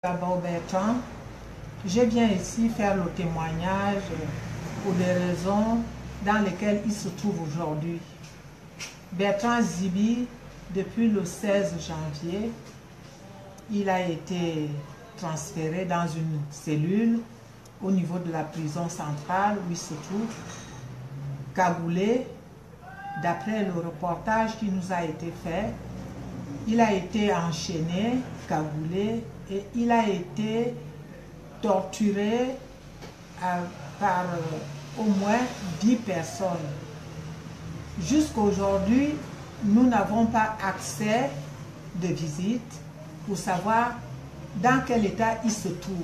D'abord Bertrand, je viens ici faire le témoignage pour des raisons dans lesquelles il se trouve aujourd'hui. Bertrand Zibi, depuis le 16 janvier, il a été transféré dans une cellule au niveau de la prison centrale où il se trouve, cagoulé. D'après le reportage qui nous a été fait, il a été enchaîné, cagoulé, et il a été torturé par au moins 10 personnes. Jusqu'à aujourd'hui, nous n'avons pas accès de visite pour savoir dans quel état il se trouve.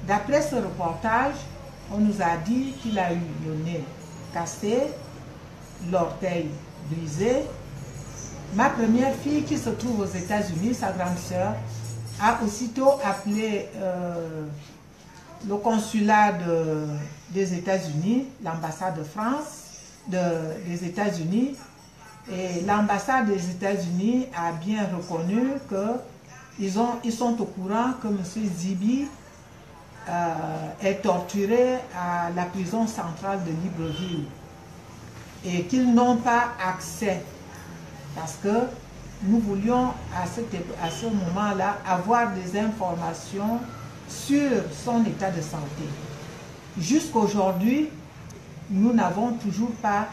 D'après ce reportage, on nous a dit qu'il a eu le nez cassé, l'orteil brisé. Ma première fille qui se trouve aux États-Unis, sa grande sœur, a aussitôt appelé le consulat des États-Unis, l'ambassade de France, des États-Unis, et l'ambassade des États-Unis a bien reconnu qu'ils sont au courant que M. Zibi est torturé à la prison centrale de Libreville et qu'ils n'ont pas accès parce que nous voulions à ce moment-là avoir des informations sur son état de santé. Jusqu'à aujourd'hui, nous n'avons toujours pas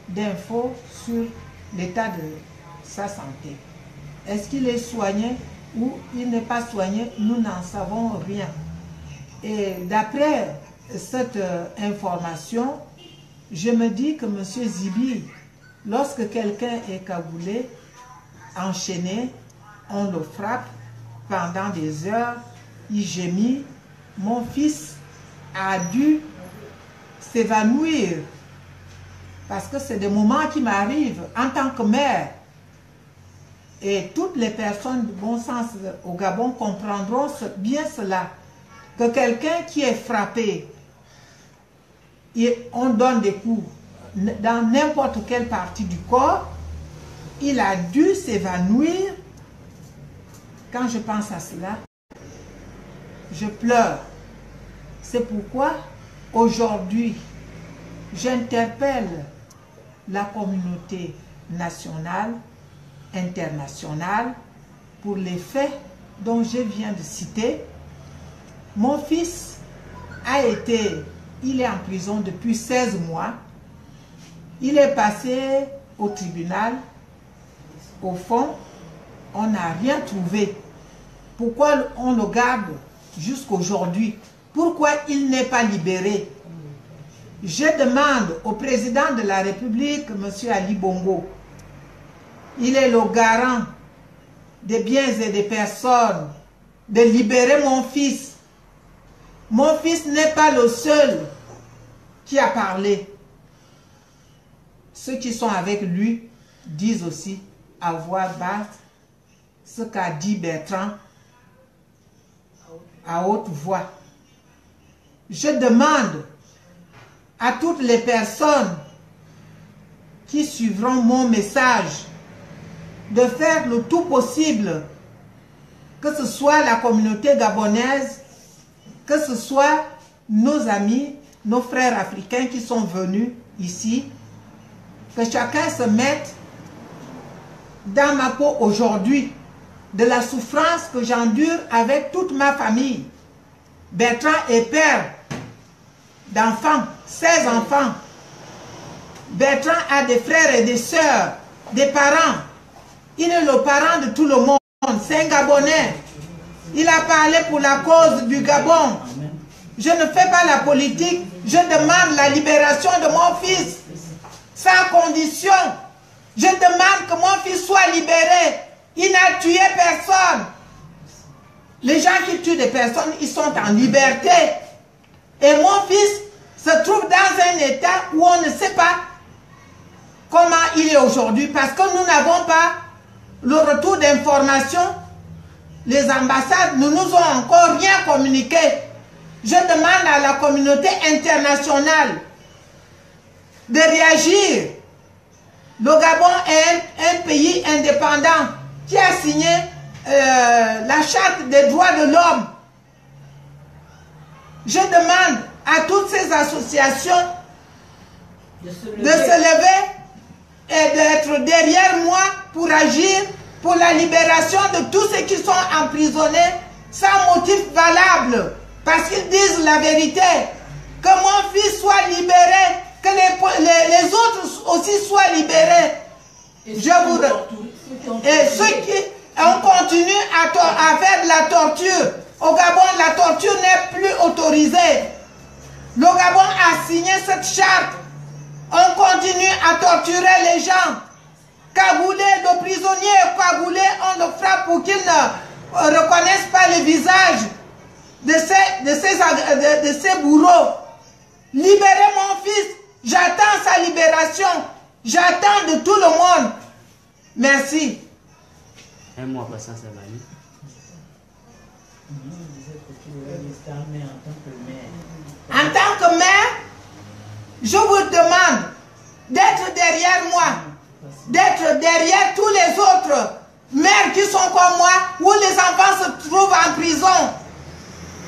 d'infos sur l'état de sa santé. Est-ce qu'il est soigné ou il n'est pas soigné? Nous n'en savons rien. Et d'après cette information, je me dis que M. Zibi, lorsque quelqu'un est cagoulé, enchaîné, on le frappe pendant des heures, il gémit. Mon fils a dû s'évanouir parce que c'est des moments qui m'arrivent en tant que mère. Et toutes les personnes de bon sens au Gabon comprendront bien cela, que quelqu'un qui est frappé, on donne des coups dans n'importe quelle partie du corps, il a dû s'évanouir. Quand je pense à cela, je pleure. C'est pourquoi aujourd'hui, j'interpelle la communauté nationale, internationale, pour les faits dont je viens de citer. Mon fils il est en prison depuis 16 mois. Il est passé au tribunal. Au fond, on n'a rien trouvé. Pourquoi on le garde jusqu'à aujourd'hui? Pourquoi il n'est pas libéré? Je demande au président de la République, M. Ali Bongo, il est le garant des biens et des personnes, de libérer mon fils. Mon fils n'est pas le seul qui a parlé. Ceux qui sont avec lui disent aussi à voix basse ce qu'a dit Bertrand à haute voix. Je demande à toutes les personnes qui suivront mon message de faire le tout possible, que ce soit la communauté gabonaise, que ce soit nos amis, nos frères africains qui sont venus ici, que chacun se mette dans ma peau aujourd'hui de la souffrance que j'endure avec toute ma famille. Bertrand est père d'enfants, 16 enfants. Bertrand a des frères et des sœurs, des parents. Il est le parent de tout le monde. C'est un Gabonais. Il a parlé pour la cause du Gabon. Je ne fais pas la politique. Je demande la libération de mon fils. Sans condition. Je demande que mon fils soit libéré. Il n'a tué personne. Les gens qui tuent des personnes, ils sont en liberté. Et mon fils se trouve dans un état où on ne sait pas comment il est aujourd'hui. Parce que nous n'avons pas le retour d'information. Les ambassades ne nous ont encore rien communiqué. Je demande à la communauté internationale de réagir. Le Gabon est un pays indépendant qui a signé la charte des droits de l'homme. Je demande à toutes ces associations de se lever et d'être derrière moi pour agir pour la libération de tous ceux qui sont emprisonnés sans motif valable, parce qu'ils disent la vérité. Que mon fils soit libéré, que les autres aussi soient libérés. Et ceux qui ont continué à faire de la torture, au Gabon, la torture n'est plus autorisée. Le Gabon a signé cette charte. On continue à torturer les gens. Cagoulés, le prisonnier cagoulé, on le frappe pour qu'il ne reconnaisse pas le visage de ces bourreaux. Libérez mon fils. J'attends sa libération. J'attends de tout le monde. Merci. Un mois passant, ça va aller. En tant que mère, je vous demande d'être derrière moi, d'être derrière tous les autres mères qui sont comme moi, où les enfants se trouvent en prison.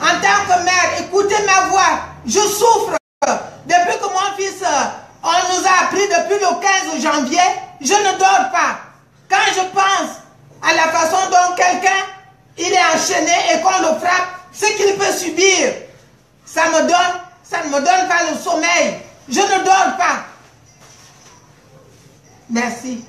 En tant que mère, écoutez ma voix, je souffre. Depuis que mon fils, on nous a appris depuis le 15 janvier, je ne dors pas. Quand je pense à la façon dont quelqu'un, il est enchaîné et qu'on le frappe, ce qu'il peut subir, ça ne me donne pas le sommeil. Je ne dors pas. Merci.